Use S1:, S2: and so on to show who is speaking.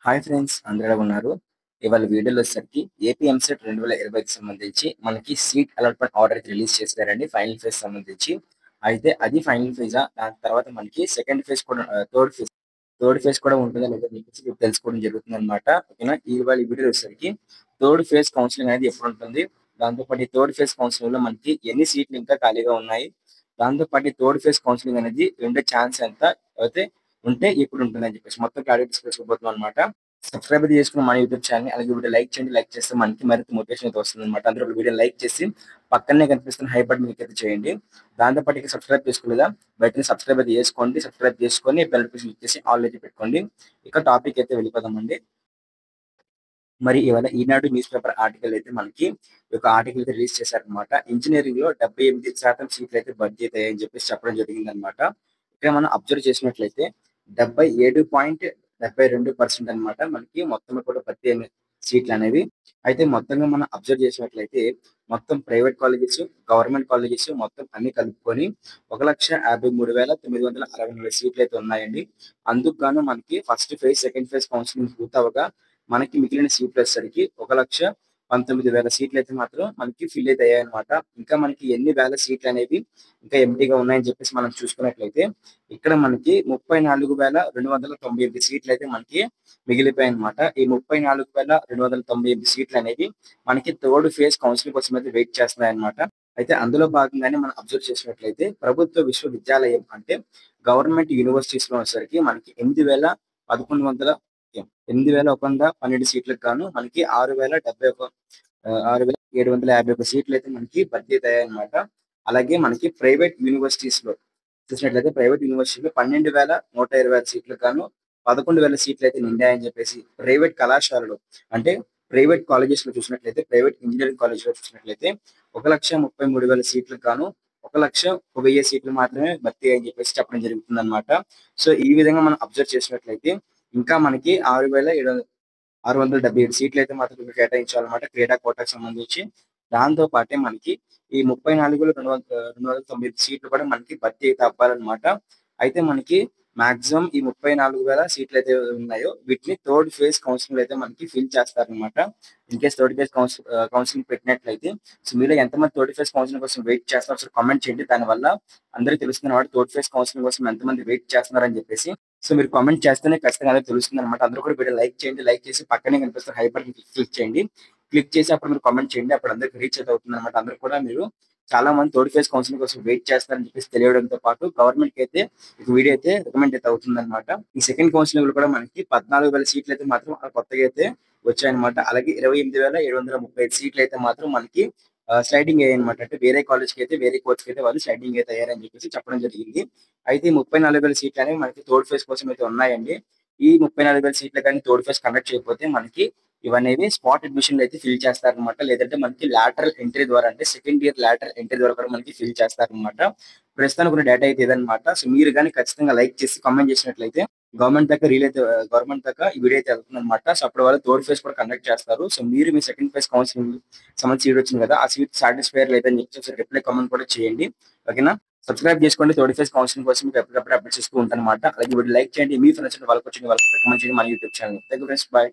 S1: Hi friends, అందరూ ఎలా ఉన్నారు? ఇవాళ వీడియోలో వచ్చేసరికి ఏపీ ఎంసెట్ 2020కి సంబంధించి మనకి సీట్ అలాట్మెంట్ ఆర్డర్ అయితే రిలీజ్ చేశారండి. ఫైనల్ ఫేజ్ సంబంధించి. అయితే అది ఫైనల్ ఫేజా? దాని తర్వాత మనకి సెకండ్ ఫేజ్ కూడా థర్డ్ ఫేజ్ కూడా ఉంటుందా లేదా అని చెప్పేసి ఇప్పుడు తెలుసుకోవడం జరుగుతుందన్నమాట. ఓకేనా? ఇవాళ ఈ వీడియో వచ్చేసరికి థర్డ్ ఫేజ్ కౌన్సిలింగ్ అనేది ఎప్పుడు ఉంటుంది? దాంతోపాటు ఈ థర్డ్ ఫేజ్ కౌన్సిలింగ్ లో మనకి ఎన్ని సీట్లు ఇంకా ఖాళీగా ఉన్నాయి? దాంతోపాటు ఈ థర్డ్ ఫేజ్ కౌన్సిలింగ్ అనేది ఉండే ఛాన్స్ ఎంత? అయితే ఉంటే ఎప్పుడు ఉంటుందని చెప్పేసి మొత్తం క్లారిటీ డిస్కస్ చేయబోతున్నాం అనమాట. సబ్స్క్రైబ్ అయితే చేసుకున్న మన యూట్యూబ్ ఛానల్ అలాగే వీడియో లైక్ చేయండి. లైక్ చేస్తే మనకి మరింత మోటివేషన్ అయితే వస్తుంది అనమాట. అందరూ వీడియో లైక్ చేసి పక్కనే కనిపిస్తున్న హై బటన్ క్లిక్ అయితే చేయండి. దాంతోపాటు ఇక సబ్స్క్రైబ్ చేసుకోలేదా వెంటనే సబ్స్క్రైబ్ అయితే చేసుకోండి. సబ్స్క్రైబ్ చేసుకొని బెల్ నోటిఫికేషన్ క్లిక్ చేసి ఆల్ అయితే పెట్టుకోండి. ఇక టాపిక్ అయితే వెళ్ళిపోదామండి. మరి ఇవాళ ఈనాడు న్యూస్ పేపర్ ఆర్టికల్ అయితే మనకి ఒక ఆర్టికల్ అయితే రిలీజ్ చేశారనమాట. ఇంజనీరింగ్ లో 78% సీట్లు అయితే భర్తీ అవుతాయని చెప్పేసి చెప్పడం జరిగింది అనమాట. ఇక్కడ మనం అబ్జర్వ్ చేసినట్లయితే 77.72% అనమాట మనకి మొత్తం కూడా భర్తీ అయిన సీట్లు అనేవి. అయితే మొత్తంగా మనం అబ్జర్వ్ చేసినట్లయితే మొత్తం ప్రైవేట్ కాలేజెస్, గవర్నమెంట్ కాలేజెస్ మొత్తం అన్ని కలుపుకొని 1,53,964 సీట్లు అయితే ఉన్నాయండి. అందుకు గాను మనకి first phase, second phase counselling పూర్తవగా మనకి మిగిలిన సీట్లు వచ్చేసరికి 1,19,000 సీట్లు అయితే మాత్రం మనకి ఫిల్ అయితే అయ్యాయన్నమాట. ఇంకా మనకి ఎన్ని వేల సీట్లు అనేవి ఇంకా ఎంటీగా ఉన్నాయని చెప్పేసి మనం చూసుకున్నట్లయితే ఇక్కడ మనకి 34,298 సీట్లు అయితే మనకి మిగిలిపోయాయి అనమాట. ఈ 34,298 సీట్లు అనేవి మనకి థర్డ్ ఫేజ్ కౌన్సిలింగ్ కోసం అయితే వెయిట్ చేస్తున్నాయి అనమాట. అయితే అందులో భాగంగానే మనం అబ్జర్వ్ చేసినట్లయితే ప్రభుత్వ విశ్వవిద్యాలయం అంటే గవర్నమెంట్ యూనివర్సిటీస్ లో వచ్చేసరికి మనకి 8,112 సీట్లకు గాను మనకి 6,751 సీట్లు అయితే మనకి భర్తీ అయ్యాయన్నమాట. అలాగే మనకి ప్రైవేట్ యూనివర్సిటీస్ లో చూసినట్లయితే ప్రైవేట్ యూనివర్సిటీలో 12,126 సీట్లకు గాను 11,000 సీట్లు అయితే నిండాయని చెప్పేసి ప్రైవేట్ కళాశాలలు అంటే ప్రైవేట్ కాలేజెస్ లో చూసినట్లయితే ప్రైవేట్ ఇంజనీరింగ్ కాలేజ్ లో చూసినట్లయితే 1,33,000 సీట్లకు గాను 1,01,000 సీట్లు మాత్రమే భర్తీ అని చెప్పేసి చెప్పడం జరుగుతుంది అనమాట. సో ఈ విధంగా మనం అబ్జర్వ్ చేసినట్లయితే ఇంకా మనకి 6,677 సీట్లు అయితే మాత్రం కేటాయించాలన్నమాట క్రీడా కోటాకు సంబంధించి. దాంతో పాటే మనకి ఈ 34,299 సీట్లు కూడా మనకి భర్తీ అయితే అవ్వాలన్నమాట. అయితే మనకి మాక్సిమం ఈ 34,000 సీట్లు అయితే ఉన్నాయో వీటిని థర్డ్ ఫేజ్ కౌన్సిలింగ్ అయితే మనకి ఫిల్ చేస్తారనమాట. In case third phase counselling పెట్టినట్లయితే సో మీరు ఎంతమంది థర్డ్ ఫేజ్ కౌన్సిలింగ్ కోసం వెయిట్ చేస్తారో ఒకసారి కామెంట్ చేయండి. దానివల్ల అందరికీ తెలుస్తుంది అనమాట థర్డ్ ఫేజ్ కౌన్సిలింగ్ కోసం ఎంతమంది వెయిట్ చేస్తున్నారని చెప్పేసి. సో మీరు కామెంట్ చేస్తేనే ఖచ్చితంగా అదే తెలుస్తుంది అనమాట. అందరూ కూడా వీడియో లైక్ చేయండి. లైక్ చేసి పక్కనే కనిపిస్తున్న హై బటన్ క్లిక్ చేయండి. క్లిక్ చేసి అప్పుడు మీరు కామెంట్ చేయండి. అప్పుడు అందరికి రీచ్ అయితే అవుతుంది అనమాట. అందరూ కూడా మీరు చాలా మంది థర్డ్ ఫేజ్ కౌన్సిలింగ్ కోసం వెయిట్ చేస్తారని చెప్పేసి తెలియడంతో పాటు గవర్నమెంట్ కి అయితే ఈ వీడియో అయితే రికమెండ్ అయితే అవుతుంది అనమాట. ఈ సెకండ్ కౌన్సిలింగ్ లో కూడా మనకి 14,000 సీట్లు అయితే మాత్రం కొత్తగా అయితే వచ్చాయన్నమాట. అలాగే 28,735 సీట్లు అయితే మాత్రం మనకి స్లైడింగ్ అయ్యాయి అనమాట. అంటే వేరే కాలేజ్కి అయితే వేరే కోర్స్ కి అయితే వాళ్ళు స్లైడింగ్ అయితే అయ్యారని చెప్పేసి చెప్పడం జరిగింది. అయితే 34,000 సీట్లు అనేవి మనకి థర్డ్ ఫేజ్ కోసం అయితే ఉన్నాయండి. ఈ 34,000 సీట్లు కానీ థర్డ్ ఫేజ్ కండక్ట్ చేయకపోతే మనకి ఇవనేవి స్పాట్ అడ్మిషన్లు అయితే ఫిల్ చేస్తారనమాట. లేదంటే మనకి లాటరల్ ఎంట్రీ ద్వారా అంటే సెకండ్ ఇయర్ లాటరల్ ఎంట్రీ ద్వారా కూడా మనకి ఫిల్ చేస్తారనమాట. ప్రస్తుతానికి ఉన్న డేటా అయితే ఇదనమాట. సో మీరు కానీ ఖచ్చితంగా లైక్ చేసి కామెంట్ చేసినట్లయితే గవర్నమెంట్ దాకా ఈ వీడియో అయితే వెళ్తుంది అనమాట. సో అప్పుడు వాళ్ళు థర్డ్ ఫేజ్ కూడా కండక్ట్ చేస్తారు. సో మీరు మీ సెకండ్ ఫేజ్ కౌన్సిలింగ్ సంబంధించి సీట్ వచ్చింది కదా, ఆ సీట్ సాటిస్ఫైర్ లేదని చెప్పి రిప్లై కామెంట్ కూడా చేయండి. ఓకేనా? సబ్స్క్రైబ్ చేసుకోండి. థర్డ్ ఫేజ్ కౌన్సిలింగ్ కోసం మీకు ఎప్పటికప్పుడు అప్డేట్ చేస్తూ ఉంటాను అనమాట. అలాగే వీడియో లైక్ చేయండి. మీ ఫ్రెండ్స్ వాళ్ళకి వచ్చి వాళ్ళకి రికమెండ్ చేయండి మన YouTube channel. Thank you friends. By.